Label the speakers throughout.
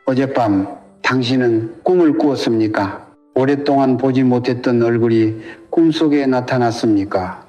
Speaker 1: 어젯밤 당신은 꿈을 꾸었습니까? 오랫동안 보지 못했던 얼굴이 꿈속에 나타났습니까?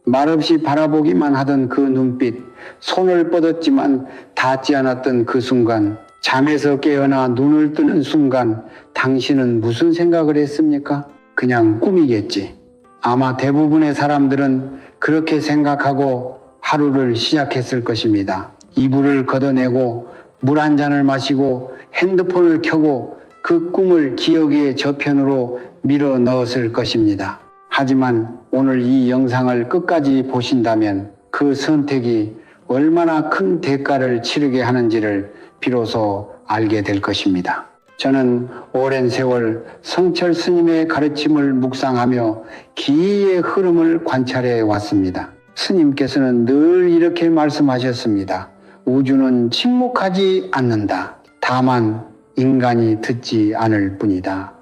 Speaker 1: 말없이 바라보기만 하던 그 눈빛, 손을 뻗었지만 닿지 않았던 그 순간, 잠에서 깨어나 눈을 뜨는 순간 당신은 무슨 생각을 했습니까? 그냥 꿈이겠지. 아마 대부분의 사람들은 그렇게 생각하고 하루를 시작했을 것입니다. 이불을 걷어내고 물 한 잔을 마시고 핸드폰을 켜고 그 꿈을 기억의 저편으로 밀어 넣었을 것입니다. 하지만 오늘 이 영상을 끝까지 보신다면 그 선택이 얼마나 큰 대가를 치르게 하는지를 비로소 알게 될 것입니다. 저는 오랜 세월 성철 스님의 가르침을 묵상하며 기의 흐름을 관찰해 왔습니다. 스님께서는 늘 이렇게 말씀하셨습니다. 우주는 침묵하지 않는다. 다만 인간이 듣지 않을 뿐이다.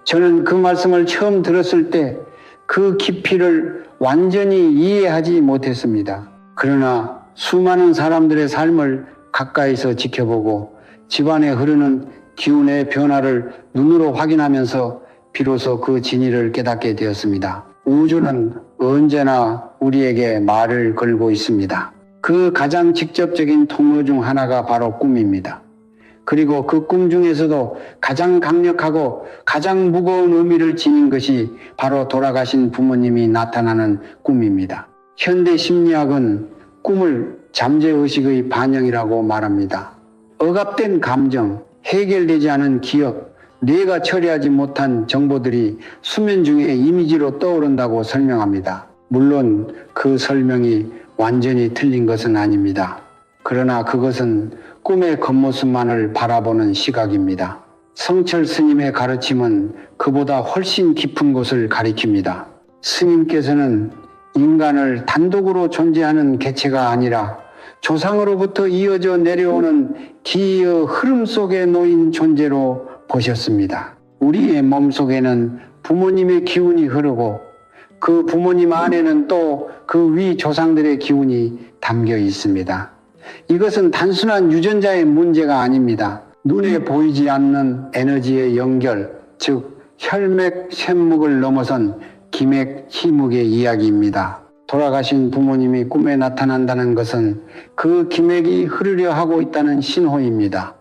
Speaker 1: 저는 그 말씀을 처음 들었을 때 그 깊이를 완전히 이해하지 못했습니다. 그러나 수많은 사람들의 삶을 가까이서 지켜보고 집안에 흐르는 기운의 변화를 눈으로 확인하면서 비로소 그 진리를 깨닫게 되었습니다. 우주는 언제나 우리에게 말을 걸고 있습니다. 그 가장 직접적인 통로 중 하나가 바로 꿈입니다. 그리고 그 꿈 중에서도 가장 강력하고 가장 무거운 의미를 지닌 것이 바로 돌아가신 부모님이 나타나는 꿈입니다. 현대 심리학은 꿈을 잠재의식의 반영이라고 말합니다. 억압된 감정, 해결되지 않은 기억, 뇌가 처리하지 못한 정보들이 수면 중에 이미지로 떠오른다고 설명합니다. 물론 그 설명이 완전히 틀린 것은 아닙니다. 그러나 그것은 꿈의 겉모습만을 바라보는 시각입니다. 성철 스님의 가르침은 그보다 훨씬 깊은 것을 가리킵니다. 스님께서는 인간을 단독으로 존재하는 개체가 아니라 조상으로부터 이어져 내려오는 기의 흐름 속에 놓인 존재로 보셨습니다. 우리의 몸속에는 부모님의 기운이 흐르고 그 부모님 안에는 또 그 위 조상들의 기운이 담겨 있습니다. 이것은 단순한 유전자의 문제가 아닙니다. 눈에 보이지 않는 에너지의 연결, 즉 혈맥 샘목을 넘어선 기맥 희묵의 이야기입니다. 돌아가신 부모님이 꿈에 나타난다는 것은 그 기맥이 흐르려 하고 있다는 신호입니다.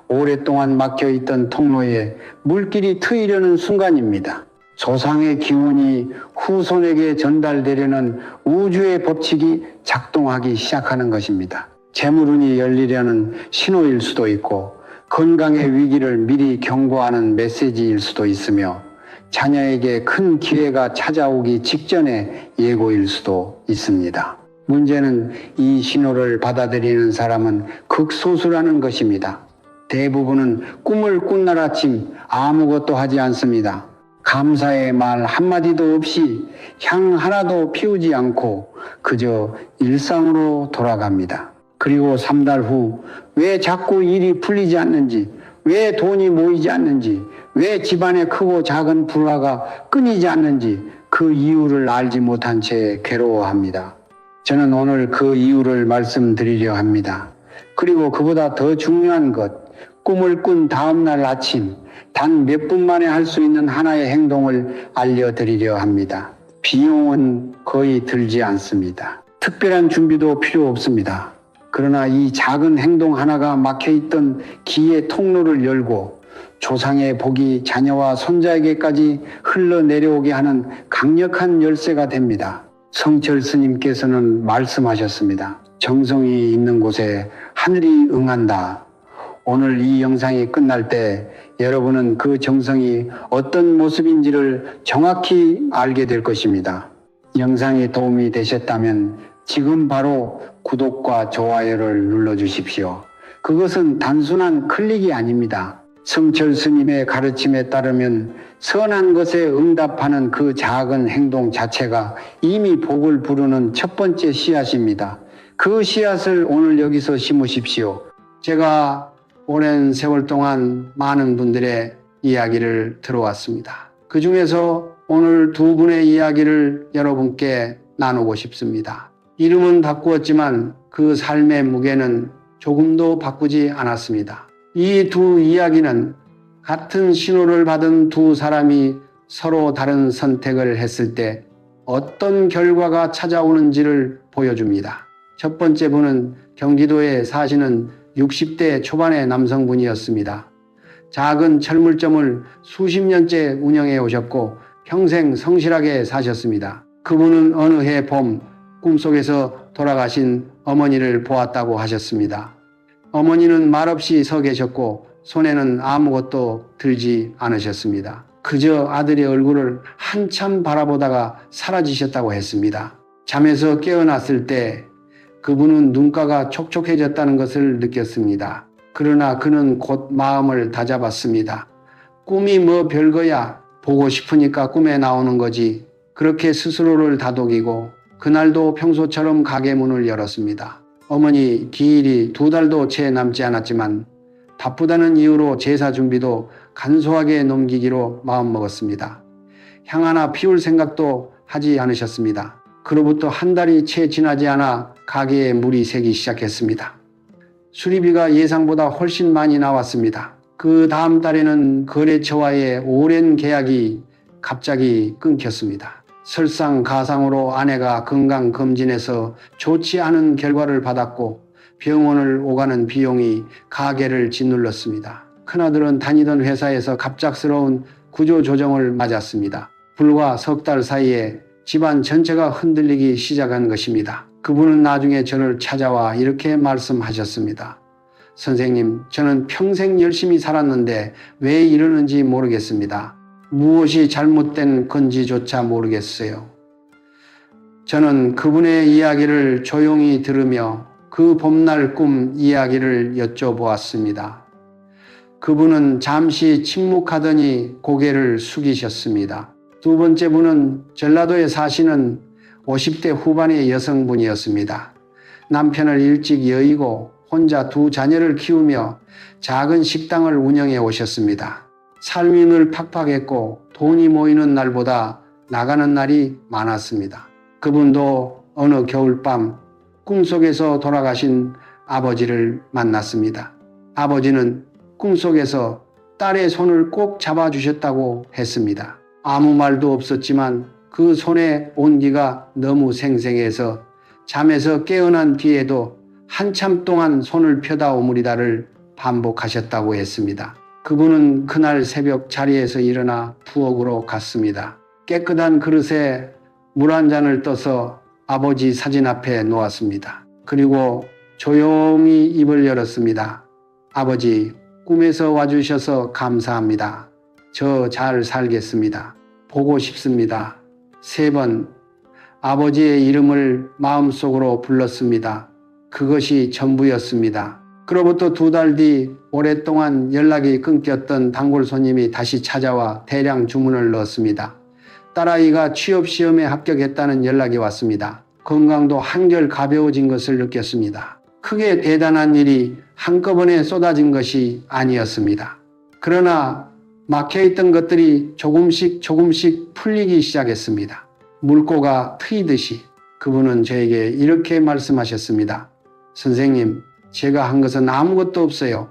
Speaker 1: 오랫동안 막혀있던 통로에 물길이 트이려는 순간입니다. 조상의 기운이 후손에게 전달되려는 우주의 법칙이 작동하기 시작하는 것입니다. 재물운이 열리려는 신호일 수도 있고 건강의 위기를 미리 경고하는 메시지일 수도 있으며 자녀에게 큰 기회가 찾아오기 직전의 예고일 수도 있습니다. 문제는 이 신호를 받아들이는 사람은 극소수라는 것입니다. 대부분은 꿈을 꾼 날 아침 아무것도 하지 않습니다. 감사의 말 한마디도 없이 향 하나도 피우지 않고 그저 일상으로 돌아갑니다. 그리고 3달 후 왜 자꾸 일이 풀리지 않는지, 왜 돈이 모이지 않는지, 왜 집안의 크고 작은 불화가 끊이지 않는지 그 이유를 알지 못한 채 괴로워합니다. 저는 오늘 그 이유를 말씀드리려 합니다. 그리고 그보다 더 중요한 것, 꿈을 꾼 다음날 아침 단 몇 분 만에 할 수 있는 하나의 행동을 알려드리려 합니다. 비용은 거의 들지 않습니다. 특별한 준비도 필요 없습니다. 그러나 이 작은 행동 하나가 막혀있던 기의 통로를 열고 조상의 복이 자녀와 손자에게까지 흘러내려오게 하는 강력한 열쇠가 됩니다. 성철 스님께서는 말씀하셨습니다. 정성이 있는 곳에 하늘이 응한다. 오늘 이 영상이 끝날 때 여러분은 그 정성이 어떤 모습인지를 정확히 알게 될 것입니다. 영상이 도움이 되셨다면 지금 바로 구독과 좋아요를 눌러주십시오. 그것은 단순한 클릭이 아닙니다. 성철 스님의 가르침에 따르면 선한 것에 응답하는 그 작은 행동 자체가 이미 복을 부르는 첫 번째 씨앗입니다. 그 씨앗을 오늘 여기서 심으십시오. 제가 오랜 세월 동안 많은 분들의 이야기를 들어왔습니다. 그 중에서 오늘 두 분의 이야기를 여러분께 나누고 싶습니다. 이름은 바꾸었지만 그 삶의 무게는 조금도 바꾸지 않았습니다. 이 두 이야기는 같은 신호를 받은 두 사람이 서로 다른 선택을 했을 때 어떤 결과가 찾아오는지를 보여줍니다. 첫 번째 분은 경기도에 사시는 60대 초반의 남성분이었습니다. 작은 철물점을 수십 년째 운영해 오셨고 평생 성실하게 사셨습니다. 그분은 어느 해 봄 꿈속에서 돌아가신 어머니를 보았다고 하셨습니다. 어머니는 말없이 서 계셨고 손에는 아무것도 들지 않으셨습니다. 그저 아들의 얼굴을 한참 바라보다가 사라지셨다고 했습니다. 잠에서 깨어났을 때 그분은 눈가가 촉촉해졌다는 것을 느꼈습니다. 그러나 그는 곧 마음을 다잡았습니다. 꿈이 뭐 별거야, 보고 싶으니까 꿈에 나오는 거지. 그렇게 스스로를 다독이고 그날도 평소처럼 가게 문을 열었습니다. 어머니 기일이 2달도 채 남지 않았지만 바쁘다는 이유로 제사 준비도 간소하게 넘기기로 마음먹었습니다. 향 하나 피울 생각도 하지 않으셨습니다. 그로부터 한 달이 채 지나지 않아 가게에 물이 새기 시작했습니다. 수리비가 예상보다 훨씬 많이 나왔습니다. 그 다음 달에는 거래처와의 오랜 계약이 갑자기 끊겼습니다. 설상가상으로 아내가 건강검진에서 좋지 않은 결과를 받았고 병원을 오가는 비용이 가게를 짓눌렀습니다. 큰아들은 다니던 회사에서 갑작스러운 구조조정을 맞았습니다. 불과 석 달 사이에 집안 전체가 흔들리기 시작한 것입니다. 그분은 나중에 저를 찾아와 이렇게 말씀하셨습니다. 선생님, 저는 평생 열심히 살았는데 왜 이러는지 모르겠습니다. 무엇이 잘못된 건지조차 모르겠어요. 저는 그분의 이야기를 조용히 들으며 그 봄날 꿈 이야기를 여쭤보았습니다. 그분은 잠시 침묵하더니 고개를 숙이셨습니다. 두 번째 분은 전라도에 사시는 50대 후반의 여성분이었습니다. 남편을 일찍 여의고 혼자 2 자녀를 키우며 작은 식당을 운영해 오셨습니다. 삶이 늘 팍팍했고 돈이 모이는 날보다 나가는 날이 많았습니다. 그분도 어느 겨울밤 꿈속에서 돌아가신 아버지를 만났습니다. 아버지는 꿈속에서 딸의 손을 꼭 잡아주셨다고 했습니다. 아무 말도 없었지만 그 손의 온기가 너무 생생해서 잠에서 깨어난 뒤에도 한참 동안 손을 펴다 오므리다를 반복하셨다고 했습니다. 그분은 그날 새벽 자리에서 일어나 부엌으로 갔습니다. 깨끗한 그릇에 물 한 잔을 떠서 아버지 사진 앞에 놓았습니다. 그리고 조용히 입을 열었습니다. 아버지, 꿈에서 와주셔서 감사합니다. 저 잘 살겠습니다. 보고 싶습니다. 3번 아버지의 이름을 마음속으로 불렀습니다. 그것이 전부였습니다. 그로부터 2달 뒤 오랫동안 연락이 끊겼던 단골 손님이 다시 찾아와 대량 주문을 넣었습니다. 딸아이가 취업시험에 합격했다는 연락이 왔습니다. 건강도 한결 가벼워진 것을 느꼈습니다. 크게 대단한 일이 한꺼번에 쏟아진 것이 아니었습니다. 그러나 막혀있던 것들이 조금씩 풀리기 시작했습니다. 물고가 트이듯이. 그분은 저에게 이렇게 말씀하셨습니다. 선생님, 제가 한 것은 아무것도 없어요.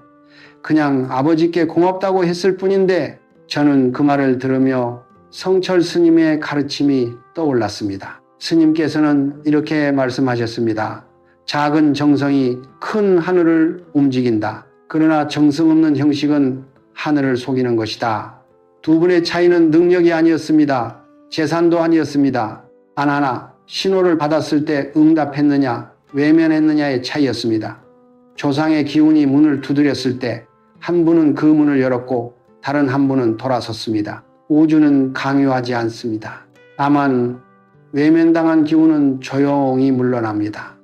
Speaker 1: 그냥 아버지께 고맙다고 했을 뿐인데. 저는 그 말을 들으며 성철 스님의 가르침이 떠올랐습니다. 스님께서는 이렇게 말씀하셨습니다. 작은 정성이 큰 하늘을 움직인다. 그러나 정성 없는 형식은 하늘을 속이는 것이다. 두 분의 차이는 능력이 아니었습니다. 재산도 아니었습니다. 단 하나, 신호를 받았을 때 응답했느냐, 외면했느냐의 차이였습니다. 조상의 기운이 문을 두드렸을 때 한 분은 그 문을 열었고 다른 한 분은 돌아섰습니다. 우주는 강요하지 않습니다. 다만 외면당한 기운은 조용히 물러납니다.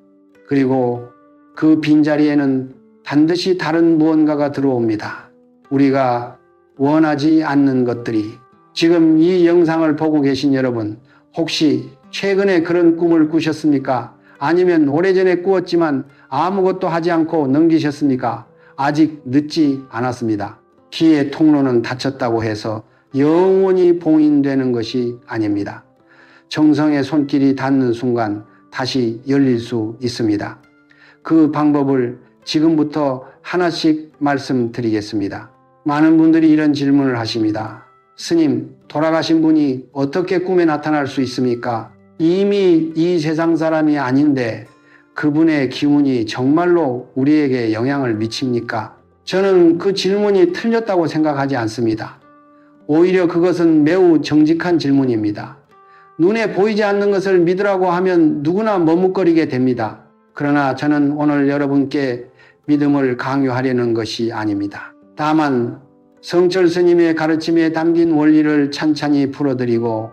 Speaker 1: 그리고 그 빈자리에는 반드시 다른 무언가가 들어옵니다. 우리가 원하지 않는 것들이. 지금 이 영상을 보고 계신 여러분, 혹시 최근에 그런 꿈을 꾸셨습니까? 아니면 오래전에 꾸었지만 아무것도 하지 않고 넘기셨습니까? 아직 늦지 않았습니다. 기의 통로는 닫혔다고 해서 영원히 봉인되는 것이 아닙니다. 정성의 손길이 닿는 순간 다시 열릴 수 있습니다. 그 방법을 지금부터 하나씩 말씀드리겠습니다. 많은 분들이 이런 질문을 하십니다. 스님, 돌아가신 분이 어떻게 꿈에 나타날 수 있습니까? 이미 이 세상 사람이 아닌데 그분의 기운이 정말로 우리에게 영향을 미칩니까? 저는 그 질문이 틀렸다고 생각하지 않습니다. 오히려 그것은 매우 정직한 질문입니다. 눈에 보이지 않는 것을 믿으라고 하면 누구나 머뭇거리게 됩니다. 그러나 저는 오늘 여러분께 믿음을 강요하려는 것이 아닙니다. 다만 성철 스님의 가르침에 담긴 원리를 찬찬히 풀어드리고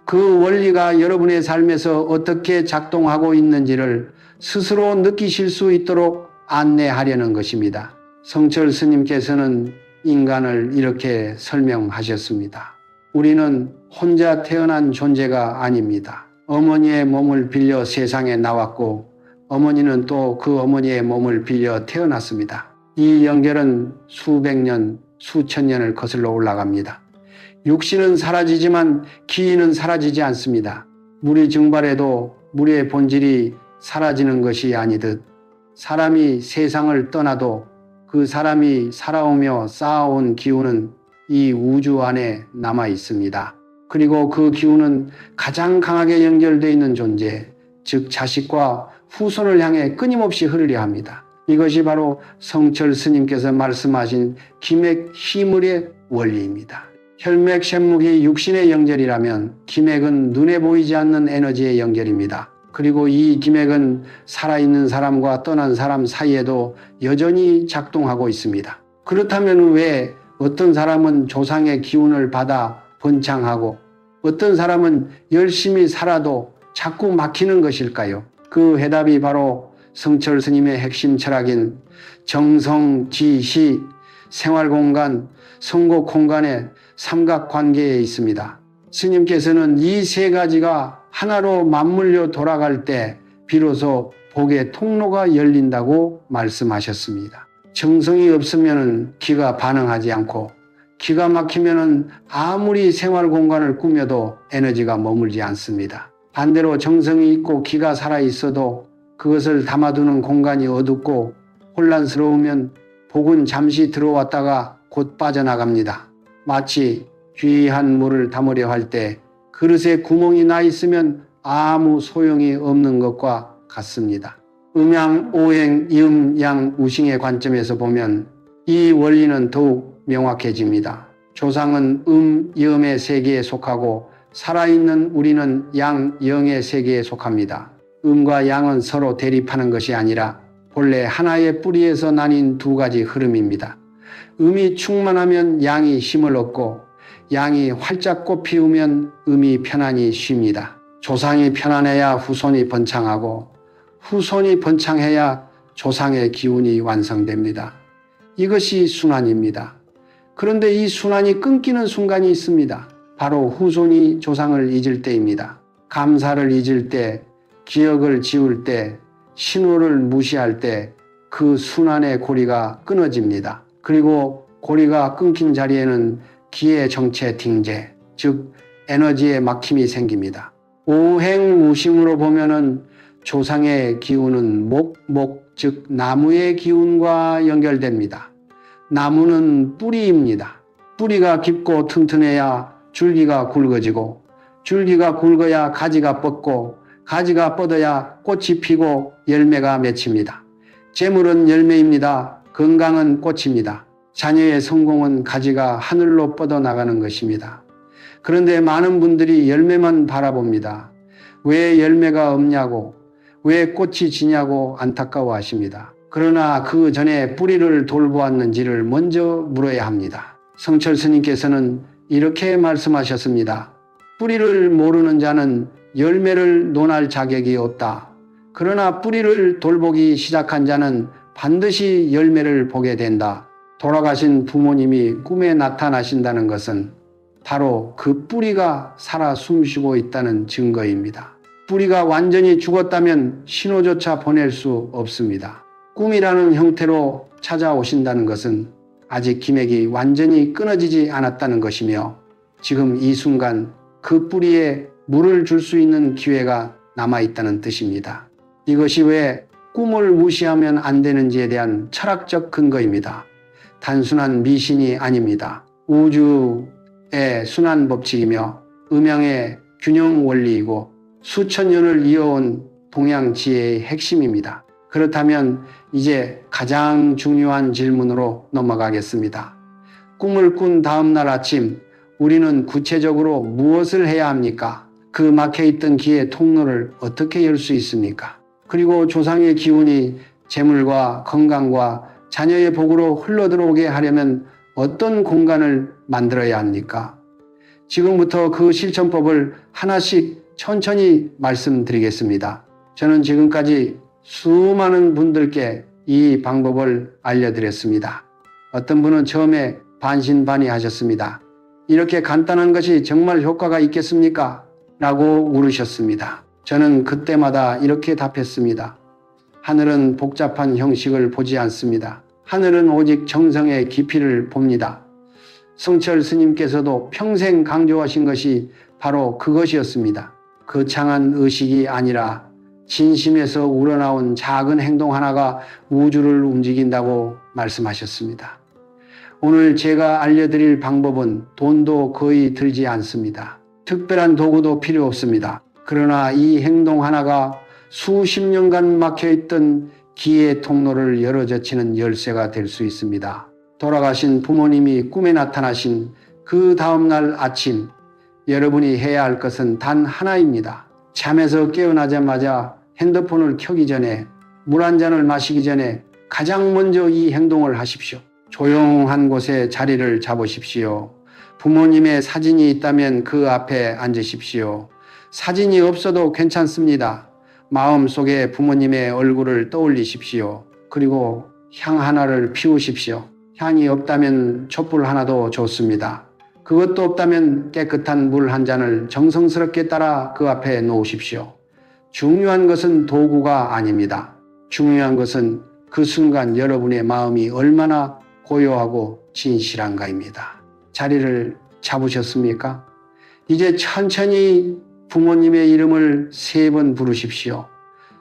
Speaker 1: 그 원리가 여러분의 삶에서 어떻게 작동하고 있는지를 스스로 느끼실 수 있도록 안내하려는 것입니다. 성철 스님께서는 인간을 이렇게 설명하셨습니다. 우리는 혼자 태어난 존재가 아닙니다. 어머니의 몸을 빌려 세상에 나왔고 어머니는 또 그 어머니의 몸을 빌려 태어났습니다. 이 연결은 수백 년, 수천 년을 거슬러 올라갑니다. 육신은 사라지지만 기인은 사라지지 않습니다. 물이 증발해도 물의 본질이 사라지는 것이 아니듯 사람이 세상을 떠나도 그 사람이 살아오며 쌓아온 기운은 이 우주 안에 남아 있습니다. 그리고 그 기운은 가장 강하게 연결되어 있는 존재, 즉 자식과 후손을 향해 끊임없이 흐르려 합니다. 이것이 바로 성철 스님께서 말씀하신 기맥 희물의 원리입니다. 혈맥 쇳묵이 육신의 연결이라면 기맥은 눈에 보이지 않는 에너지의 연결입니다. 그리고 이 기맥은 살아있는 사람과 떠난 사람 사이에도 여전히 작동하고 있습니다. 그렇다면 왜 어떤 사람은 조상의 기운을 받아 번창하고 어떤 사람은 열심히 살아도 자꾸 막히는 것일까요? 그 해답이 바로 성철 스님의 핵심 철학인 정성지시, 생활공간, 성곡공간의 삼각관계에 있습니다. 스님께서는 이 세 가지가 하나로 맞물려 돌아갈 때 비로소 복의 통로가 열린다고 말씀하셨습니다. 정성이 없으면 기가 반응하지 않고 기가 막히면 아무리 생활공간을 꾸며도 에너지가 머물지 않습니다. 반대로 정성이 있고 기가 살아있어도 그것을 담아두는 공간이 어둡고 혼란스러우면 복은 잠시 들어왔다가 곧 빠져나갑니다. 마치 귀한 물을 담으려 할 때 그릇에 구멍이 나 있으면 아무 소용이 없는 것과 같습니다. 음양, 오행, 이음, 양, 우싱의 관점에서 보면 이 원리는 더욱 명확해집니다. 조상은 이음의 세계에 속하고 살아있는 우리는 양, 영의 세계에 속합니다. 음과 양은 서로 대립하는 것이 아니라 본래 하나의 뿌리에서 나뉜 두 가지 흐름입니다. 음이 충만하면 양이 힘을 얻고 양이 활짝 꽃 피우면 음이 편안히 쉽니다. 조상이 편안해야 후손이 번창하고 후손이 번창해야 조상의 기운이 완성됩니다. 이것이 순환입니다. 그런데 이 순환이 끊기는 순간이 있습니다. 바로 후손이 조상을 잊을 때입니다. 감사를 잊을 때, 기억을 지울 때, 신호를 무시할 때 그 순환의 고리가 끊어집니다. 그리고 고리가 끊긴 자리에는 기의 정체 딩제, 즉 에너지의 막힘이 생깁니다. 오행우심으로 보면은 조상의 기운은 즉 나무의 기운과 연결됩니다. 나무는 뿌리입니다. 뿌리가 깊고 튼튼해야 줄기가 굵어지고 줄기가 굵어야 가지가 뻗고 가지가 뻗어야 꽃이 피고 열매가 맺힙니다. 재물은 열매입니다. 건강은 꽃입니다. 자녀의 성공은 가지가 하늘로 뻗어나가는 것입니다. 그런데 많은 분들이 열매만 바라봅니다. 왜 열매가 없냐고, 왜 꽃이 지냐고 안타까워하십니다. 그러나 그 전에 뿌리를 돌보았는지를 먼저 물어야 합니다. 성철 스님께서는 이렇게 말씀하셨습니다. 뿌리를 모르는 자는 열매를 논할 자격이 없다. 그러나 뿌리를 돌보기 시작한 자는 반드시 열매를 보게 된다. 돌아가신 부모님이 꿈에 나타나신다는 것은 바로 그 뿌리가 살아 숨쉬고 있다는 증거입니다. 뿌리가 완전히 죽었다면 신호조차 보낼 수 없습니다. 꿈이라는 형태로 찾아오신다는 것은 아직 기맥이 완전히 끊어지지 않았다는 것이며 지금 이 순간 그 뿌리에 물을 줄 수 있는 기회가 남아있다는 뜻입니다. 이것이 왜 꿈을 무시하면 안 되는지에 대한 철학적 근거입니다. 단순한 미신이 아닙니다. 우주의 순환 법칙이며 음양의 균형 원리이고 수천 년을 이어온 동양 지혜의 핵심입니다. 그렇다면 이제 가장 중요한 질문으로 넘어가겠습니다. 꿈을 꾼 다음 날 아침 우리는 구체적으로 무엇을 해야 합니까? 그 막혀있던 기의 통로를 어떻게 열 수 있습니까? 그리고 조상의 기운이 재물과 건강과 자녀의 복으로 흘러들어오게 하려면 어떤 공간을 만들어야 합니까? 지금부터 그 실천법을 하나씩 천천히 말씀드리겠습니다. 저는 지금까지 수많은 분들께 이 방법을 알려드렸습니다. 어떤 분은 처음에 반신반의하셨습니다. 이렇게 간단한 것이 정말 효과가 있겠습니까? 라고 물으셨습니다. 저는 그때마다 이렇게 답했습니다. 하늘은 복잡한 형식을 보지 않습니다. 하늘은 오직 정성의 깊이를 봅니다. 성철 스님께서도 평생 강조하신 것이 바로 그것이었습니다. 거창한 의식이 아니라 진심에서 우러나온 작은 행동 하나가 우주를 움직인다고 말씀하셨습니다. 오늘 제가 알려드릴 방법은 돈도 거의 들지 않습니다. 특별한 도구도 필요 없습니다. 그러나 이 행동 하나가 수십 년간 막혀있던 기의 통로를 열어젖히는 열쇠가 될 수 있습니다. 돌아가신 부모님이 꿈에 나타나신 그 다음날 아침, 여러분이 해야 할 것은 단 하나입니다. 잠에서 깨어나자마자 핸드폰을 켜기 전에, 물 한 잔을 마시기 전에 가장 먼저 이 행동을 하십시오. 조용한 곳에 자리를 잡으십시오. 부모님의 사진이 있다면 그 앞에 앉으십시오. 사진이 없어도 괜찮습니다. 마음속에 부모님의 얼굴을 떠올리십시오. 그리고 향 하나를 피우십시오. 향이 없다면 촛불 하나도 좋습니다. 그것도 없다면 깨끗한 물 한 잔을 정성스럽게 따라 그 앞에 놓으십시오. 중요한 것은 도구가 아닙니다. 중요한 것은 그 순간 여러분의 마음이 얼마나 고요하고 진실한가입니다. 자리를 잡으셨습니까? 이제 천천히 부모님의 이름을 3번 부르십시오.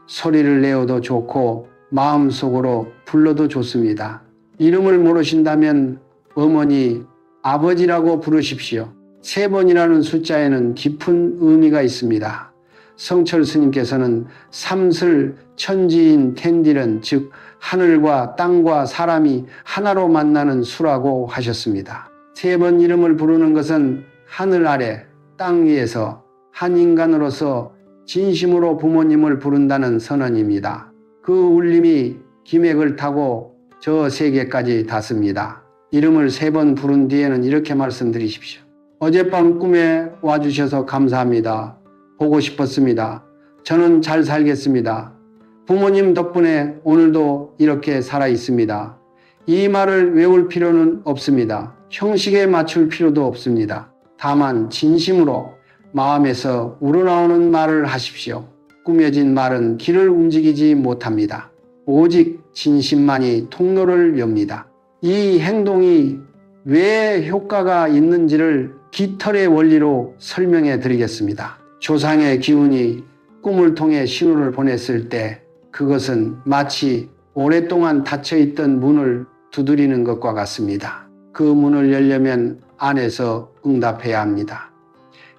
Speaker 1: 소리를 내어도 좋고 마음속으로 불러도 좋습니다. 이름을 모르신다면 어머니, 아버지라고 부르십시오. 3번이라는 숫자에는 깊은 의미가 있습니다. 성철 스님께서는 삼슬 천지인 텐디른, 즉 하늘과 땅과 사람이 하나로 만나는 수라고 하셨습니다. 3번 이름을 부르는 것은 하늘 아래 땅 위에서 한 인간으로서 진심으로 부모님을 부른다는 선언입니다. 그 울림이 기맥을 타고 저 세계까지 닿습니다. 이름을 3번 부른 뒤에는 이렇게 말씀드리십시오. 어젯밤 꿈에 와주셔서 감사합니다. 보고 싶었습니다. 저는 잘 살겠습니다. 부모님 덕분에 오늘도 이렇게 살아 있습니다. 이 말을 외울 필요는 없습니다. 형식에 맞출 필요도 없습니다. 다만 진심으로 마음에서 우러나오는 말을 하십시오. 꾸며진 말은 길을 움직이지 못합니다. 오직 진심만이 통로를 엽니다. 이 행동이 왜 효과가 있는지를 깃털의 원리로 설명해 드리겠습니다. 조상의 기운이 꿈을 통해 신호를 보냈을 때 그것은 마치 오랫동안 닫혀있던 문을 두드리는 것과 같습니다. 그 문을 열려면 안에서 응답해야 합니다.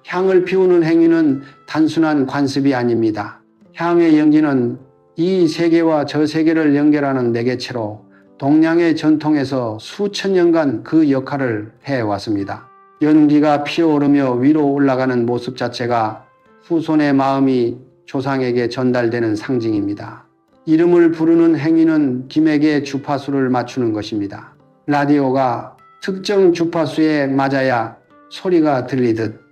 Speaker 1: 향을 피우는 행위는 단순한 관습이 아닙니다. 향의 연기는 이 세계와 저 세계를 연결하는 매개체로 동양의 전통에서 수천 년간 그 역할을 해왔습니다. 연기가 피어오르며 위로 올라가는 모습 자체가 후손의 마음이 조상에게 전달되는 상징입니다. 이름을 부르는 행위는 기맥의 주파수를 맞추는 것입니다. 라디오가 특정 주파수에 맞아야 소리가 들리듯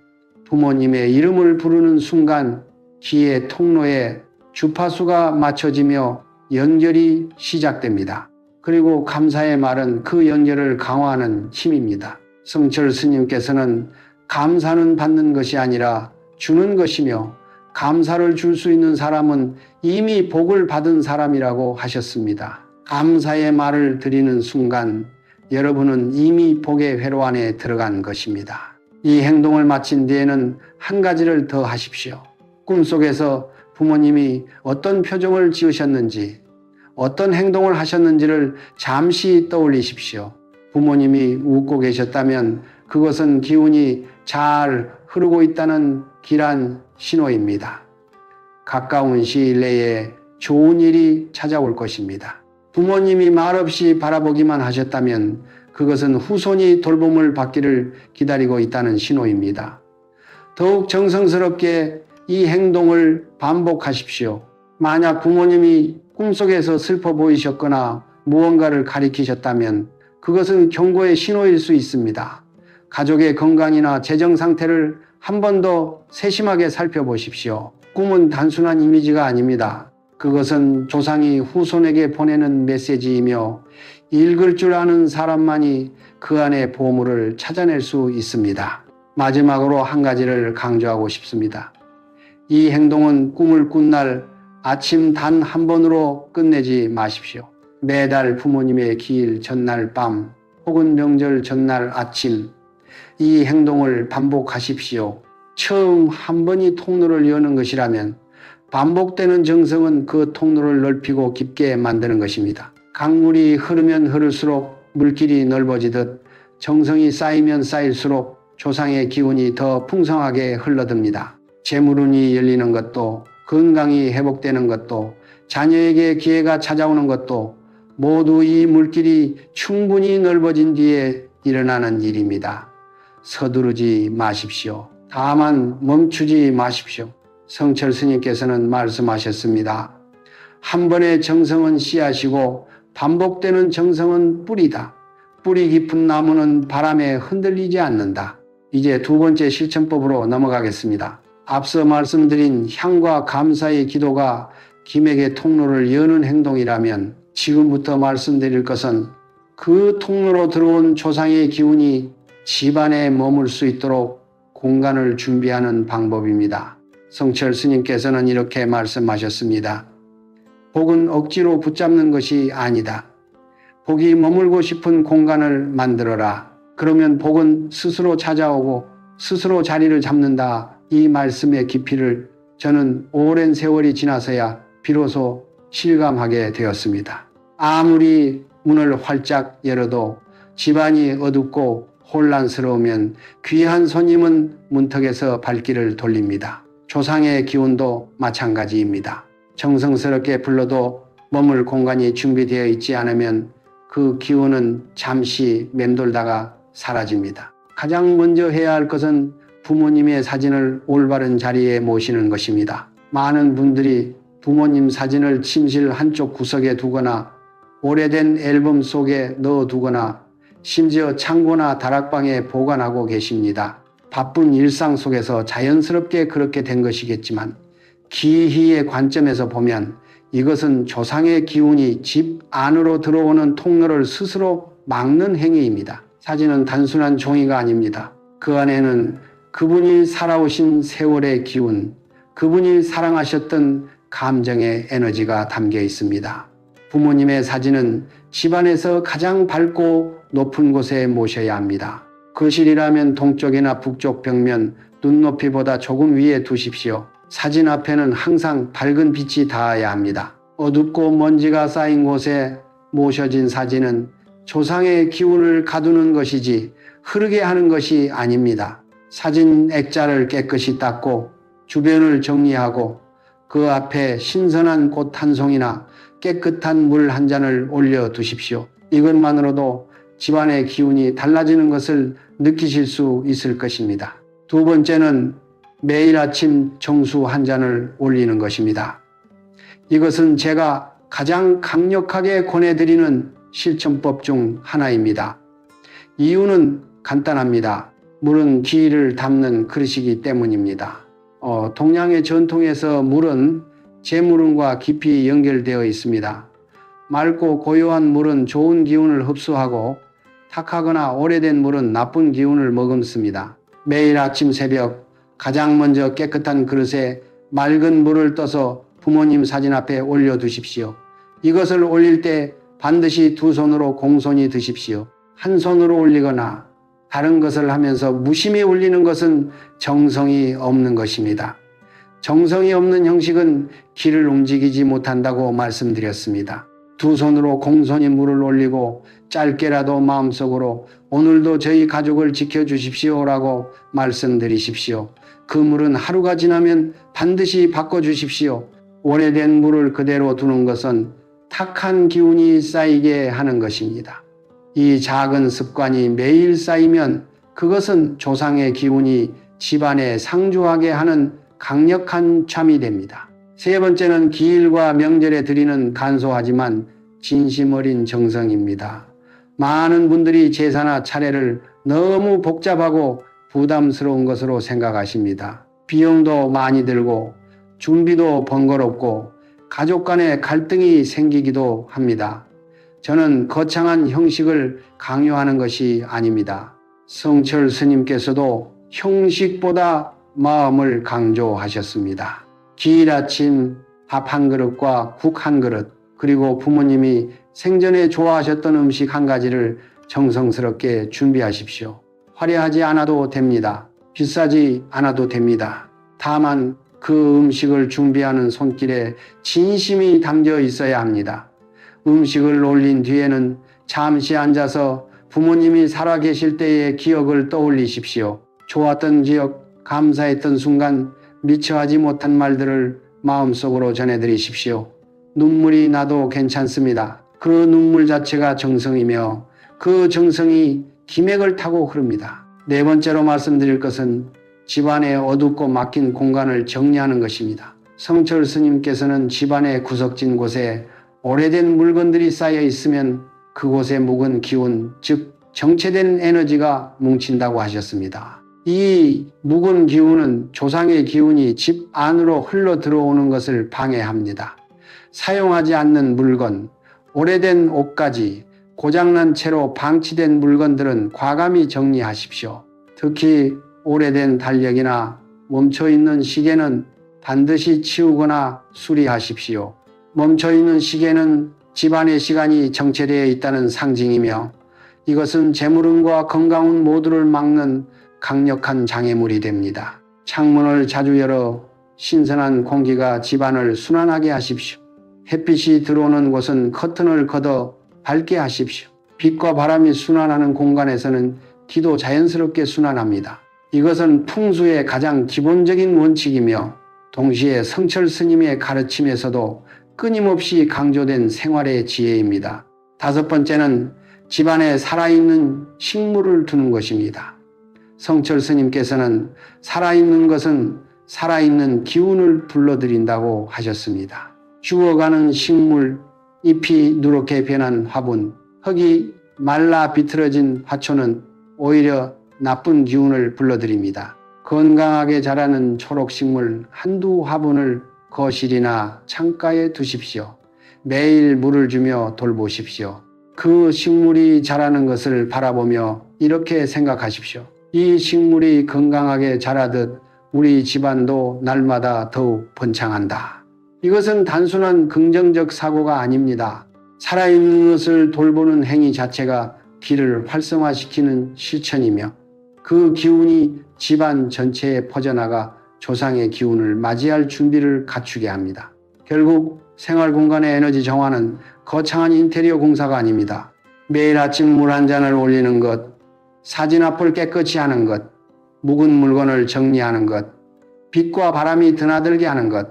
Speaker 1: 부모님의 이름을 부르는 순간 기의 통로에 주파수가 맞춰지며 연결이 시작됩니다. 그리고 감사의 말은 그 연결을 강화하는 힘입니다. 성철 스님께서는 감사는 받는 것이 아니라 주는 것이며 감사를 줄 수 있는 사람은 이미 복을 받은 사람이라고 하셨습니다. 감사의 말을 드리는 순간 여러분은 이미 복의 회로 안에 들어간 것입니다. 이 행동을 마친 뒤에는 한 가지를 더 하십시오. 꿈속에서 부모님이 어떤 표정을 지으셨는지, 어떤 행동을 하셨는지를 잠시 떠올리십시오. 부모님이 웃고 계셨다면 그것은 기운이 잘 흐르고 있다는 길한 신호입니다. 가까운 시일 내에 좋은 일이 찾아올 것입니다. 부모님이 말없이 바라보기만 하셨다면 그것은 후손이 돌봄을 받기를 기다리고 있다는 신호입니다. 더욱 정성스럽게 이 행동을 반복하십시오. 만약 부모님이 꿈속에서 슬퍼 보이셨거나 무언가를 가리키셨다면 그것은 경고의 신호일 수 있습니다. 가족의 건강이나 재정 상태를 한 번 더 세심하게 살펴보십시오. 꿈은 단순한 이미지가 아닙니다. 그것은 조상이 후손에게 보내는 메시지이며 읽을 줄 아는 사람만이 그 안의 보물을 찾아낼 수 있습니다. 마지막으로 한 가지를 강조하고 싶습니다. 이 행동은 꿈을 꾼 날 아침 단 한 번으로 끝내지 마십시오. 매달 부모님의 기일 전날 밤 혹은 명절 전날 아침 이 행동을 반복하십시오. 처음 한 번이 통로를 여는 것이라면 반복되는 정성은 그 통로를 넓히고 깊게 만드는 것입니다. 강물이 흐르면 흐를수록 물길이 넓어지듯 정성이 쌓이면 쌓일수록 조상의 기운이 더 풍성하게 흘러듭니다. 재물운이 열리는 것도 건강이 회복되는 것도 자녀에게 기회가 찾아오는 것도 모두 이 물길이 충분히 넓어진 뒤에 일어나는 일입니다. 서두르지 마십시오. 다만 멈추지 마십시오. 성철 스님께서는 말씀하셨습니다. 한 번의 정성은 씨앗이고 반복되는 정성은 뿌리다. 뿌리 깊은 나무는 바람에 흔들리지 않는다. 이제 두 번째 실천법으로 넘어가겠습니다. 앞서 말씀드린 향과 감사의 기도가 김에게 통로를 여는 행동이라면 지금부터 말씀드릴 것은 그 통로로 들어온 조상의 기운이 집안에 머물 수 있도록 공간을 준비하는 방법입니다. 성철 스님께서는 이렇게 말씀하셨습니다. 복은 억지로 붙잡는 것이 아니다. 복이 머물고 싶은 공간을 만들어라. 그러면 복은 스스로 찾아오고 스스로 자리를 잡는다. 이 말씀의 깊이를 저는 오랜 세월이 지나서야 비로소 실감하게 되었습니다. 아무리 문을 활짝 열어도 집안이 어둡고 혼란스러우면 귀한 손님은 문턱에서 발길을 돌립니다. 조상의 기운도 마찬가지입니다. 정성스럽게 불러도 머물 공간이 준비되어 있지 않으면 그 기운은 잠시 맴돌다가 사라집니다. 가장 먼저 해야 할 것은 부모님의 사진을 올바른 자리에 모시는 것입니다. 많은 분들이 부모님 사진을 침실 한쪽 구석에 두거나 오래된 앨범 속에 넣어두거나 심지어 창고나 다락방에 보관하고 계십니다. 바쁜 일상 속에서 자연스럽게 그렇게 된 것이겠지만 기희의 관점에서 보면 이것은 조상의 기운이 집 안으로 들어오는 통로를 스스로 막는 행위입니다. 사진은 단순한 종이가 아닙니다. 그 안에는 그분이 살아오신 세월의 기운, 그분이 사랑하셨던 감정의 에너지가 담겨 있습니다. 부모님의 사진은 집안에서 가장 밝고 높은 곳에 모셔야 합니다. 거실이라면 동쪽이나 북쪽 벽면 눈높이보다 조금 위에 두십시오. 사진 앞에는 항상 밝은 빛이 닿아야 합니다. 어둡고 먼지가 쌓인 곳에 모셔진 사진은 조상의 기운을 가두는 것이지 흐르게 하는 것이 아닙니다. 사진 액자를 깨끗이 닦고 주변을 정리하고 그 앞에 신선한 꽃 한 송이나 깨끗한 물 한 잔을 올려 두십시오. 이것만으로도 집안의 기운이 달라지는 것을 느끼실 수 있을 것입니다. 두 번째는 매일 아침 정수 한 잔을 올리는 것입니다. 이것은 제가 가장 강력하게 권해드리는 실천법 중 하나입니다. 이유는 간단합니다. 물은 기를 담는 그릇이기 때문입니다. 동양의 전통에서 물은 재물운과 깊이 연결되어 있습니다. 맑고 고요한 물은 좋은 기운을 흡수하고 탁하거나 오래된 물은 나쁜 기운을 머금습니다. 매일 아침 새벽 가장 먼저 깨끗한 그릇에 맑은 물을 떠서 부모님 사진 앞에 올려두십시오. 이것을 올릴 때 반드시 두 손으로 공손히 드십시오. 한 손으로 올리거나 다른 것을 하면서 무심히 올리는 것은 정성이 없는 것입니다. 정성이 없는 형식은 기를 움직이지 못한다고 말씀드렸습니다. 두 손으로 공손히 물을 올리고 짧게라도 마음속으로 오늘도 저희 가족을 지켜주십시오라고 말씀드리십시오. 그 물은 하루가 지나면 반드시 바꿔주십시오. 오래된 물을 그대로 두는 것은 탁한 기운이 쌓이게 하는 것입니다. 이 작은 습관이 매일 쌓이면 그것은 조상의 기운이 집안에 상주하게 하는 강력한 참이 됩니다. 세 번째는 기일과 명절에 드리는 간소하지만 진심 어린 정성입니다. 많은 분들이 제사나 차례를 너무 복잡하고 부담스러운 것으로 생각하십니다. 비용도 많이 들고 준비도 번거롭고 가족 간에 갈등이 생기기도 합니다. 저는 거창한 형식을 강요하는 것이 아닙니다. 성철 스님께서도 형식보다 마음을 강조하셨습니다. 기일 아침 밥 한 그릇과 국 한 그릇, 그리고 부모님이 생전에 좋아하셨던 음식 한 가지를 정성스럽게 준비하십시오. 화려하지 않아도 됩니다. 비싸지 않아도 됩니다. 다만 그 음식을 준비하는 손길에 진심이 담겨 있어야 합니다. 음식을 올린 뒤에는 잠시 앉아서 부모님이 살아계실 때의 기억을 떠올리십시오. 좋았던 기억, 감사했던 순간, 미처 하지 못한 말들을 마음속으로 전해드리십시오. 눈물이 나도 괜찮습니다. 그 눈물 자체가 정성이며 그 정성이 기맥을 타고 흐릅니다. 네 번째로 말씀드릴 것은 집안의 어둡고 막힌 공간을 정리하는 것입니다. 성철 스님께서는 집안의 구석진 곳에 오래된 물건들이 쌓여 있으면 그곳에 묵은 기운, 즉 정체된 에너지가 뭉친다고 하셨습니다. 이 묵은 기운은 조상의 기운이 집 안으로 흘러 들어오는 것을 방해합니다. 사용하지 않는 물건, 오래된 옷가지, 고장난 채로 방치된 물건들은 과감히 정리하십시오. 특히 오래된 달력이나 멈춰있는 시계는 반드시 치우거나 수리하십시오. 멈춰있는 시계는 집안의 시간이 정체되어 있다는 상징이며 이것은 재물운과 건강운 모두를 막는 강력한 장애물이 됩니다. 창문을 자주 열어 신선한 공기가 집안을 순환하게 하십시오. 햇빛이 들어오는 곳은 커튼을 걷어 밝게 하십시오. 빛과 바람이 순환하는 공간에서는 기도 자연스럽게 순환합니다. 이것은 풍수의 가장 기본적인 원칙이며 동시에 성철 스님의 가르침에서도 끊임없이 강조된 생활의 지혜입니다. 다섯 번째는 집안에 살아있는 식물을 두는 것입니다. 성철 스님께서는 살아있는 것은 살아있는 기운을 불러들인다고 하셨습니다. 죽어가는 식물, 잎이 누렇게 변한 화분, 흙이 말라 비틀어진 화초는 오히려 나쁜 기운을 불러들입니다. 건강하게 자라는 초록식물 한두 화분을 거실이나 창가에 두십시오. 매일 물을 주며 돌보십시오. 그 식물이 자라는 것을 바라보며 이렇게 생각하십시오. 이 식물이 건강하게 자라듯 우리 집안도 날마다 더욱 번창한다. 이것은 단순한 긍정적 사고가 아닙니다. 살아있는 것을 돌보는 행위 자체가 기를 활성화시키는 실천이며 그 기운이 집안 전체에 퍼져나가 조상의 기운을 맞이할 준비를 갖추게 합니다. 결국 생활공간의 에너지 정화는 거창한 인테리어 공사가 아닙니다. 매일 아침 물 한 잔을 올리는 것, 사진 앞을 깨끗이 하는 것, 묵은 물건을 정리하는 것, 빛과 바람이 드나들게 하는 것,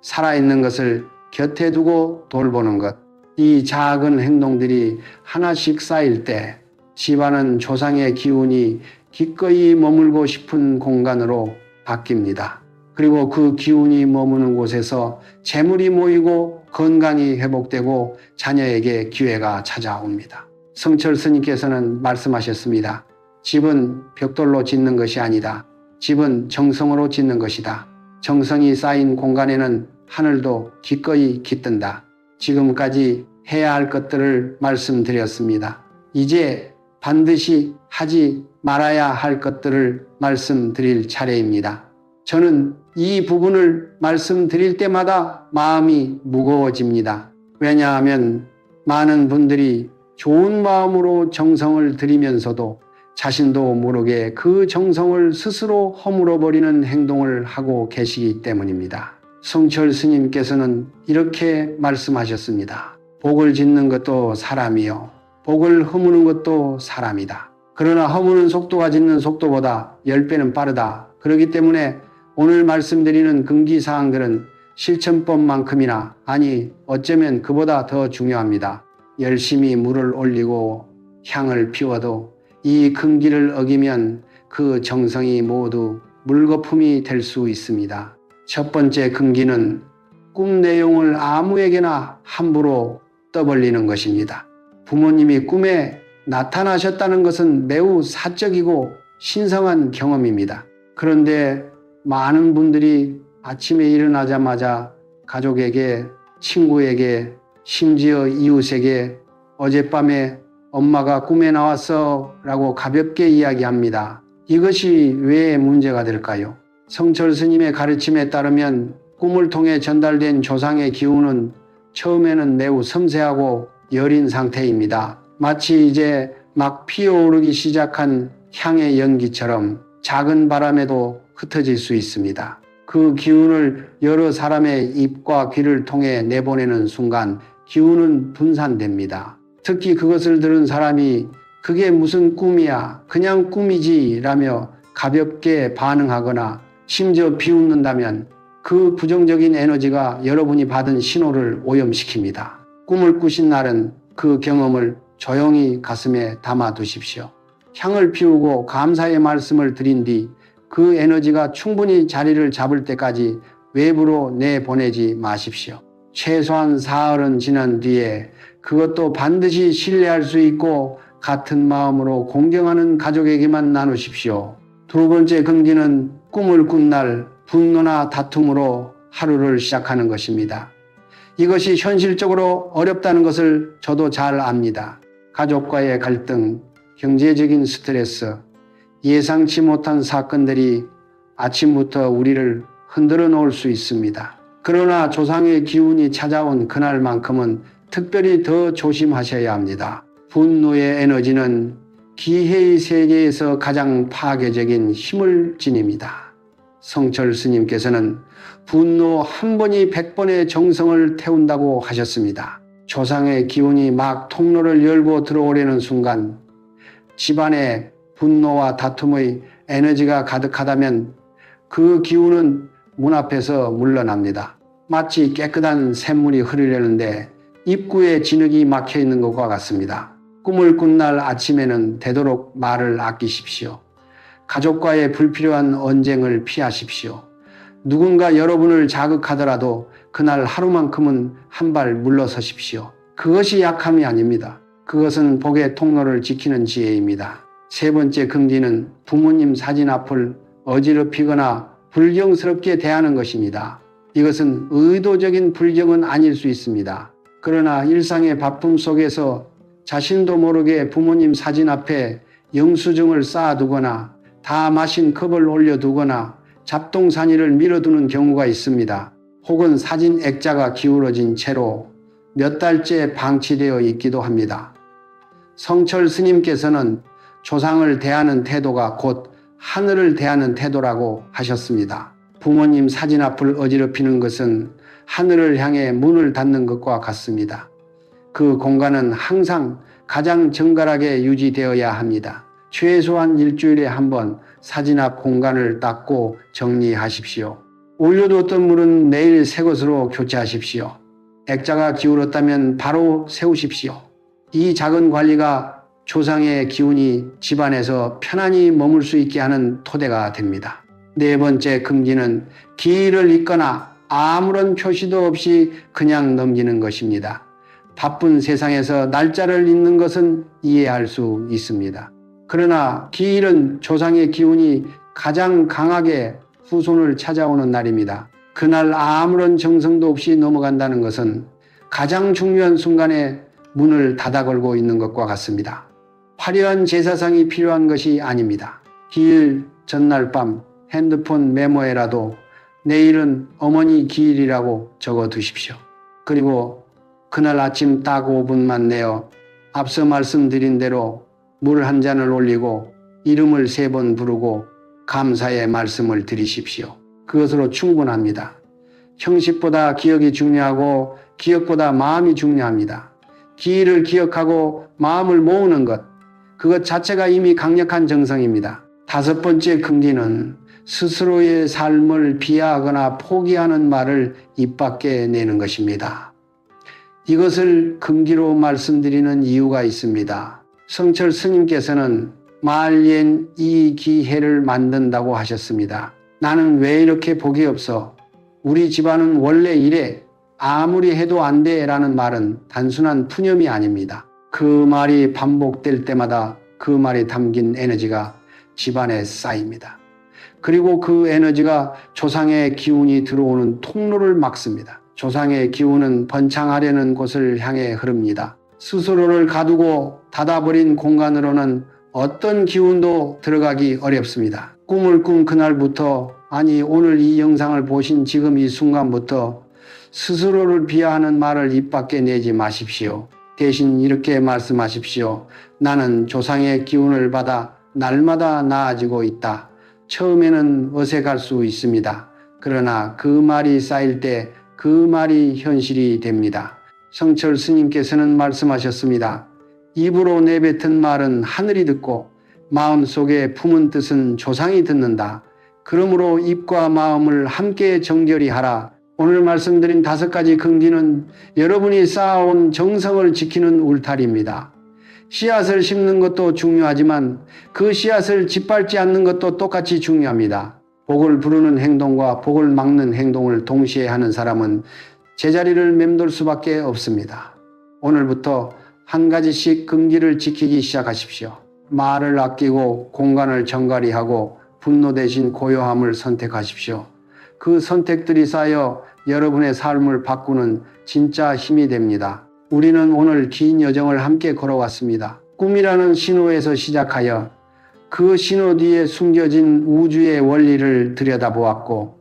Speaker 1: 살아있는 것을 곁에 두고 돌보는 것, 이 작은 행동들이 하나씩 쌓일 때 집안은 조상의 기운이 기꺼이 머물고 싶은 공간으로 바뀝니다. 그리고 그 기운이 머무는 곳에서 재물이 모이고 건강이 회복되고 자녀에게 기회가 찾아옵니다. 성철 스님께서는 말씀하셨습니다. 집은 벽돌로 짓는 것이 아니다. 집은 정성으로 짓는 것이다. 정성이 쌓인 공간에는 하늘도 기꺼이 깃든다. 지금까지 해야 할 것들을 말씀드렸습니다. 이제 반드시 하지 말아야 할 것들을 말씀드릴 차례입니다. 저는 이 부분을 말씀드릴 때마다 마음이 무거워집니다. 왜냐하면 많은 분들이 좋은 마음으로 정성을 들이면서도 자신도 모르게 그 정성을 스스로 허물어버리는 행동을 하고 계시기 때문입니다. 성철 스님께서는 이렇게 말씀하셨습니다. 복을 짓는 것도 사람이요. 복을 허무는 것도 사람이다. 그러나 허무는 속도가 짓는 속도보다 10배는 빠르다. 그렇기 때문에 오늘 말씀드리는 금기사항들은 실천법만큼이나 아니 어쩌면 그보다 더 중요합니다. 열심히 물을 올리고 향을 피워도 이 금기를 어기면 그 정성이 모두 물거품이 될 수 있습니다. 첫 번째 금기는 꿈 내용을 아무에게나 함부로 떠벌리는 것입니다. 부모님이 꿈에 나타나셨다는 것은 매우 사적이고 신성한 경험입니다. 그런데 많은 분들이 아침에 일어나자마자 가족에게, 친구에게, 심지어 이웃에게 어젯밤에 엄마가 꿈에 나왔어 라고 가볍게 이야기합니다. 이것이 왜 문제가 될까요? 성철 스님의 가르침에 따르면 꿈을 통해 전달된 조상의 기운은 처음에는 매우 섬세하고 여린 상태입니다. 마치 이제 막 피어오르기 시작한 향의 연기처럼 작은 바람에도 흩어질 수 있습니다. 그 기운을 여러 사람의 입과 귀를 통해 내보내는 순간 기운은 분산됩니다. 특히 그것을 들은 사람이 그게 무슨 꿈이야, 그냥 꿈이지 라며 가볍게 반응하거나 심지어 비웃는다면 그 부정적인 에너지가 여러분이 받은 신호를 오염시킵니다. 꿈을 꾸신 날은 그 경험을 조용히 가슴에 담아 두십시오. 향을 피우고 감사의 말씀을 드린 뒤 그 에너지가 충분히 자리를 잡을 때까지 외부로 내보내지 마십시오. 최소한 사흘은 지난 뒤에 그것도 반드시 신뢰할 수 있고 같은 마음으로 공경하는 가족에게만 나누십시오. 두 번째 금기는 꿈을 꾼 날 분노나 다툼으로 하루를 시작하는 것입니다. 이것이 현실적으로 어렵다는 것을 저도 잘 압니다. 가족과의 갈등, 경제적인 스트레스, 예상치 못한 사건들이 아침부터 우리를 흔들어 놓을 수 있습니다. 그러나 조상의 기운이 찾아온 그날만큼은 특별히 더 조심하셔야 합니다. 분노의 에너지는 기해의 세계에서 가장 파괴적인 힘을 지닙니다. 성철 스님께서는 분노 한 번이 100번의 정성을 태운다고 하셨습니다. 조상의 기운이 막 통로를 열고 들어오려는 순간 집안에 분노와 다툼의 에너지가 가득하다면 그 기운은 문 앞에서 물러납니다. 마치 깨끗한 샘물이 흐르려는데 입구에 진흙이 막혀 있는 것과 같습니다. 꿈을 꾼 날 아침에는 되도록 말을 아끼십시오. 가족과의 불필요한 언쟁을 피하십시오. 누군가 여러분을 자극하더라도 그날 하루만큼은 한 발 물러서십시오. 그것이 약함이 아닙니다. 그것은 복의 통로를 지키는 지혜입니다. 세 번째 금기는 부모님 사진 앞을 어지럽히거나 불경스럽게 대하는 것입니다. 이것은 의도적인 불경은 아닐 수 있습니다. 그러나 일상의 바쁨 속에서 자신도 모르게 부모님 사진 앞에 영수증을 쌓아두거나 다 마신 컵을 올려두거나 잡동사니를 밀어두는 경우가 있습니다. 혹은 사진 액자가 기울어진 채로 몇 달째 방치되어 있기도 합니다. 성철 스님께서는 조상을 대하는 태도가 곧 하늘을 대하는 태도라고 하셨습니다. 부모님 사진 앞을 어지럽히는 것은 하늘을 향해 문을 닫는 것과 같습니다. 그 공간은 항상 가장 정갈하게 유지되어야 합니다. 최소한 일주일에 한 번 사진 앞 공간을 닦고 정리하십시오. 올려두었던 물은 매일 새 것으로 교체하십시오. 액자가 기울었다면 바로 세우십시오. 이 작은 관리가 조상의 기운이 집안에서 편안히 머물 수 있게 하는 토대가 됩니다. 네 번째 금기는 기일을 잇거나 아무런 표시도 없이 그냥 넘기는 것입니다. 바쁜 세상에서 날짜를 잇는 것은 이해할 수 있습니다. 그러나 기일은 조상의 기운이 가장 강하게 후손을 찾아오는 날입니다. 그날 아무런 정성도 없이 넘어간다는 것은 가장 중요한 순간에 문을 닫아 걸고 있는 것과 같습니다. 화려한 제사상이 필요한 것이 아닙니다. 기일 전날 밤 핸드폰 메모에라도 내일은 어머니 기일이라고 적어 두십시오. 그리고 그날 아침 딱 5분만 내어 앞서 말씀드린 대로 물 한 잔을 올리고 이름을 3번 부르고 감사의 말씀을 드리십시오. 그것으로 충분합니다. 형식보다 기억이 중요하고 기억보다 마음이 중요합니다. 기일을 기억하고 마음을 모으는 것, 그것 자체가 이미 강력한 정성입니다. 다섯 번째 긍지는 스스로의 삶을 비하하거나 포기하는 말을 입 밖에 내는 것입니다. 이것을 긍지로 말씀드리는 이유가 있습니다. 성철 스님께서는 말옌 이 기해를 만든다고 하셨습니다. 나는 왜 이렇게 복이 없어? 우리 집안은 원래 이래. 아무리 해도 안 돼 라는 말은 단순한 푸념이 아닙니다. 그 말이 반복될 때마다 그 말에 담긴 에너지가 집안에 쌓입니다. 그리고 그 에너지가 조상의 기운이 들어오는 통로를 막습니다. 조상의 기운은 번창하려는 곳을 향해 흐릅니다. 스스로를 가두고 닫아버린 공간으로는 어떤 기운도 들어가기 어렵습니다. 꿈을 꾼 그날부터, 아니 오늘 이 영상을 보신 지금 이 순간부터 스스로를 비하하는 말을 입 밖에 내지 마십시오. 대신 이렇게 말씀하십시오. 나는 조상의 기운을 받아 날마다 나아지고 있다. 처음에는 어색할 수 있습니다. 그러나 그 말이 쌓일 때 그 말이 현실이 됩니다. 성철 스님께서는 말씀하셨습니다. 입으로 내뱉은 말은 하늘이 듣고 마음속에 품은 뜻은 조상이 듣는다. 그러므로 입과 마음을 함께 정결히 하라. 오늘 말씀드린 다섯 가지 긍지는 여러분이 쌓아온 정성을 지키는 울타리입니다. 씨앗을 심는 것도 중요하지만 그 씨앗을 짓밟지 않는 것도 똑같이 중요합니다. 복을 부르는 행동과 복을 막는 행동을 동시에 하는 사람은 제자리를 맴돌 수밖에 없습니다. 오늘부터 한 가지씩 긍지를 지키기 시작하십시오. 말을 아끼고 공간을 정갈히 하고 분노 대신 고요함을 선택하십시오. 그 선택들이 쌓여 여러분의 삶을 바꾸는 진짜 힘이 됩니다. 우리는 오늘 긴 여정을 함께 걸어왔습니다. 꿈이라는 신호에서 시작하여 그 신호 뒤에 숨겨진 우주의 원리를 들여다보았고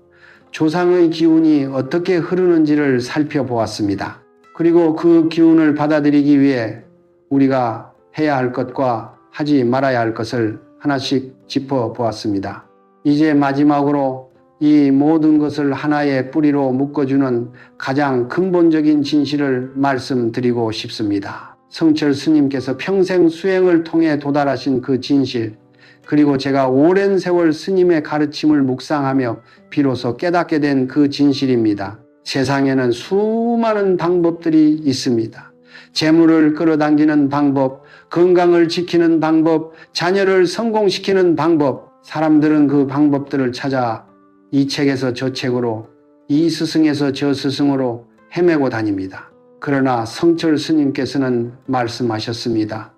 Speaker 1: 조상의 기운이 어떻게 흐르는지를 살펴보았습니다. 그리고 그 기운을 받아들이기 위해 우리가 해야 할 것과 하지 말아야 할 것을 하나씩 짚어보았습니다. 이제 마지막으로 이 모든 것을 하나의 뿌리로 묶어주는 가장 근본적인 진실을 말씀드리고 싶습니다. 성철 스님께서 평생 수행을 통해 도달하신 그 진실, 그리고 제가 오랜 세월 스님의 가르침을 묵상하며 비로소 깨닫게 된 그 진실입니다. 세상에는 수많은 방법들이 있습니다. 재물을 끌어당기는 방법, 건강을 지키는 방법, 자녀를 성공시키는 방법, 사람들은 그 방법들을 찾아 이 책에서 저 책으로, 이 스승에서 저 스승으로 헤매고 다닙니다. 그러나 성철 스님께서는 말씀하셨습니다.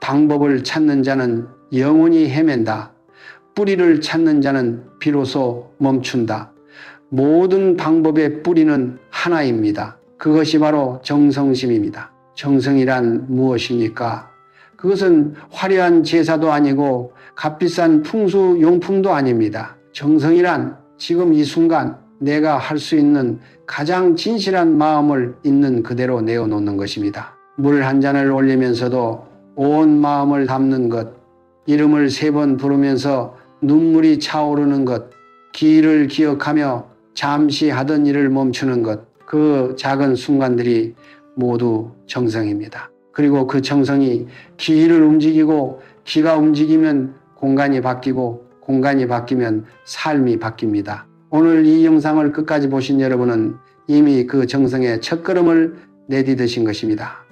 Speaker 1: 방법을 찾는 자는 영원히 헤맨다. 뿌리를 찾는 자는 비로소 멈춘다. 모든 방법의 뿌리는 하나입니다. 그것이 바로 정성심입니다. 정성이란 무엇입니까? 그것은 화려한 제사도 아니고 값비싼 풍수용품도 아닙니다. 정성이란 지금 이 순간 내가 할 수 있는 가장 진실한 마음을 있는 그대로 내어놓는 것입니다. 물 한 잔을 올리면서도 온 마음을 담는 것, 이름을 3번 부르면서 눈물이 차오르는 것, 기일을 기억하며 잠시 하던 일을 멈추는 것, 그 작은 순간들이 모두 정성입니다. 그리고 그 정성이 기일을 움직이고 기가 움직이면 공간이 바뀌고 공간이 바뀌면 삶이 바뀝니다. 오늘 이 영상을 끝까지 보신 여러분은 이미 그 정성의 첫걸음을 내디디신 것입니다.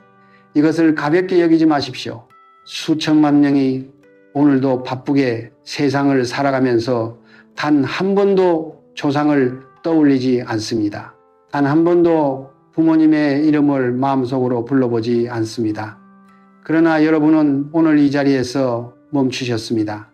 Speaker 1: 이것을 가볍게 여기지 마십시오. 수천만 명이 오늘도 바쁘게 세상을 살아가면서 단 한 번도 조상을 떠올리지 않습니다. 단 한 번도 부모님의 이름을 마음속으로 불러보지 않습니다. 그러나 여러분은 오늘 이 자리에서 멈추셨습니다.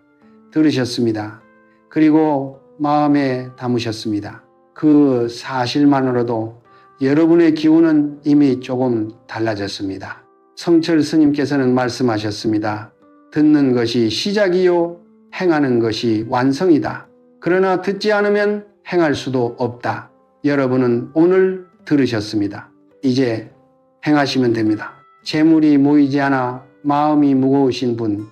Speaker 1: 들으셨습니다. 그리고 마음에 담으셨습니다. 그 사실만으로도 여러분의 기운은 이미 조금 달라졌습니다. 성철 스님께서는 말씀하셨습니다. 듣는 것이 시작이요, 행하는 것이 완성이다. 그러나 듣지 않으면 행할 수도 없다. 여러분은 오늘 들으셨습니다. 이제 행하시면 됩니다. 재물이 모이지 않아 마음이 무거우신 분,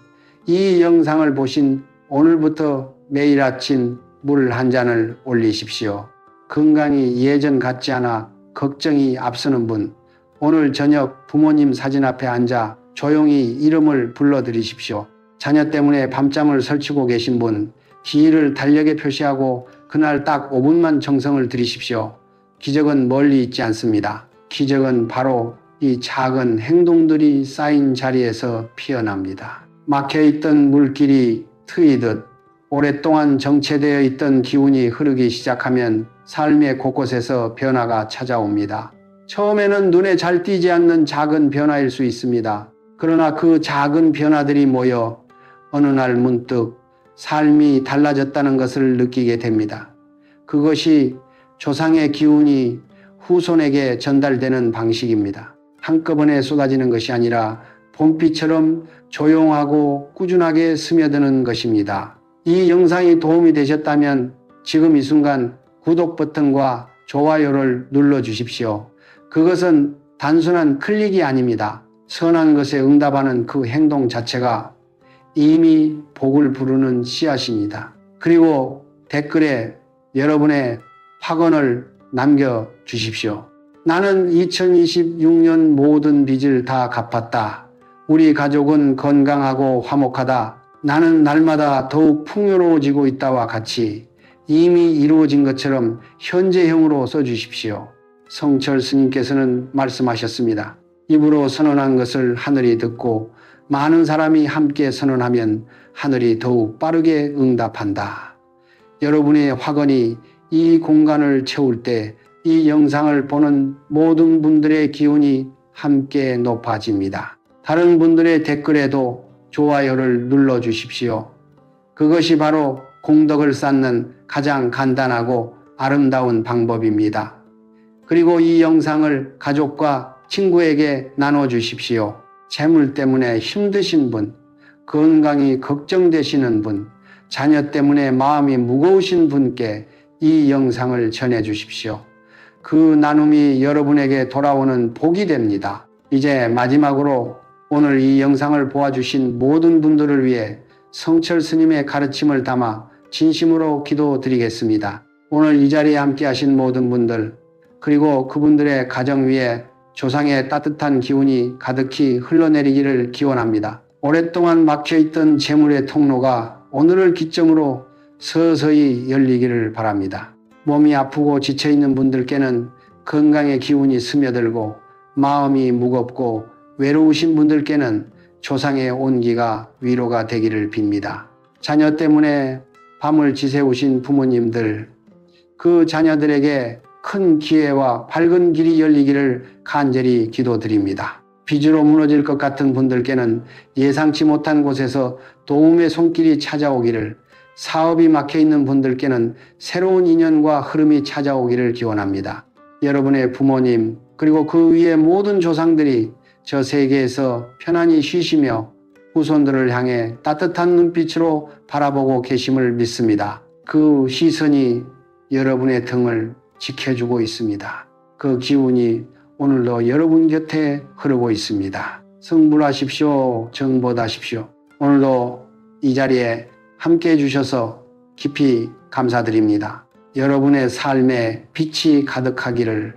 Speaker 1: 이 영상을 보신 오늘부터 매일 아침 물 한 잔을 올리십시오. 건강이 예전 같지 않아 걱정이 앞서는 분, 오늘 저녁 부모님 사진 앞에 앉아 조용히 이름을 불러드리십시오. 자녀 때문에 밤잠을 설치고 계신 분, 기일을 달력에 표시하고 그날 딱 5분만 정성을 들이십시오. 기적은 멀리 있지 않습니다. 기적은 바로 이 작은 행동들이 쌓인 자리에서 피어납니다. 막혀있던 물길이 트이듯 오랫동안 정체되어 있던 기운이 흐르기 시작하면 삶의 곳곳에서 변화가 찾아옵니다. 처음에는 눈에 잘 띄지 않는 작은 변화일 수 있습니다. 그러나 그 작은 변화들이 모여 어느 날 문득 삶이 달라졌다는 것을 느끼게 됩니다. 그것이 조상의 기운이 후손에게 전달되는 방식입니다. 한꺼번에 쏟아지는 것이 아니라 봄비처럼 조용하고 꾸준하게 스며드는 것입니다. 이 영상이 도움이 되셨다면 지금 이 순간 구독 버튼과 좋아요를 눌러주십시오. 그것은 단순한 클릭이 아닙니다. 선한 것에 응답하는 그 행동 자체가 이미 복을 부르는 씨앗입니다. 그리고 댓글에 여러분의 확언을 남겨주십시오. 나는 2026년 모든 빚을 다 갚았다. 우리 가족은 건강하고 화목하다. 나는 날마다 더욱 풍요로워지고 있다와 같이 이미 이루어진 것처럼 현재형으로 써주십시오. 성철 스님께서는 말씀하셨습니다. 입으로 선언한 것을 하늘이 듣고 많은 사람이 함께 선언하면 하늘이 더욱 빠르게 응답한다. 여러분의 확언이 이 공간을 채울 때 이 영상을 보는 모든 분들의 기운이 함께 높아집니다. 다른 분들의 댓글에도 좋아요를 눌러주십시오. 그것이 바로 공덕을 쌓는 가장 간단하고 아름다운 방법입니다. 그리고 이 영상을 가족과 친구에게 나눠주십시오. 재물 때문에 힘드신 분, 건강이 걱정되시는 분, 자녀 때문에 마음이 무거우신 분께 이 영상을 전해주십시오. 그 나눔이 여러분에게 돌아오는 복이 됩니다. 이제 마지막으로 오늘 이 영상을 보아주신 모든 분들을 위해 성철 스님의 가르침을 담아 진심으로 기도드리겠습니다. 오늘 이 자리에 함께 하신 모든 분들, 그리고 그분들의 가정 위에 조상의 따뜻한 기운이 가득히 흘러내리기를 기원합니다. 오랫동안 막혀있던 재물의 통로가 오늘을 기점으로 서서히 열리기를 바랍니다. 몸이 아프고 지쳐있는 분들께는 건강의 기운이 스며들고 마음이 무겁고 외로우신 분들께는 조상의 온기가 위로가 되기를 빕니다. 자녀 때문에 밤을 지새우신 부모님들, 그 자녀들에게 큰 기회와 밝은 길이 열리기를 간절히 기도드립니다. 빚으로 무너질 것 같은 분들께는 예상치 못한 곳에서 도움의 손길이 찾아오기를, 사업이 막혀있는 분들께는 새로운 인연과 흐름이 찾아오기를 기원합니다. 여러분의 부모님 그리고 그 위의 모든 조상들이 저 세계에서 편안히 쉬시며 후손들을 향해 따뜻한 눈빛으로 바라보고 계심을 믿습니다. 그 시선이 여러분의 등을 지켜주고 있습니다. 그 기운이 오늘도 여러분 곁에 흐르고 있습니다. 성불하십시오. 정보하십시오. 오늘도 이 자리에 함께 해주셔서 깊이 감사드립니다. 여러분의 삶에 빛이 가득하기를,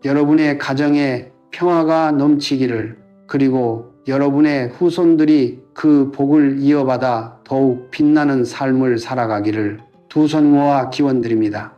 Speaker 1: 여러분의 가정에 평화가 넘치기를, 그리고 여러분의 후손들이 그 복을 이어받아 더욱 빛나는 삶을 살아가기를 두 손 모아 기원드립니다.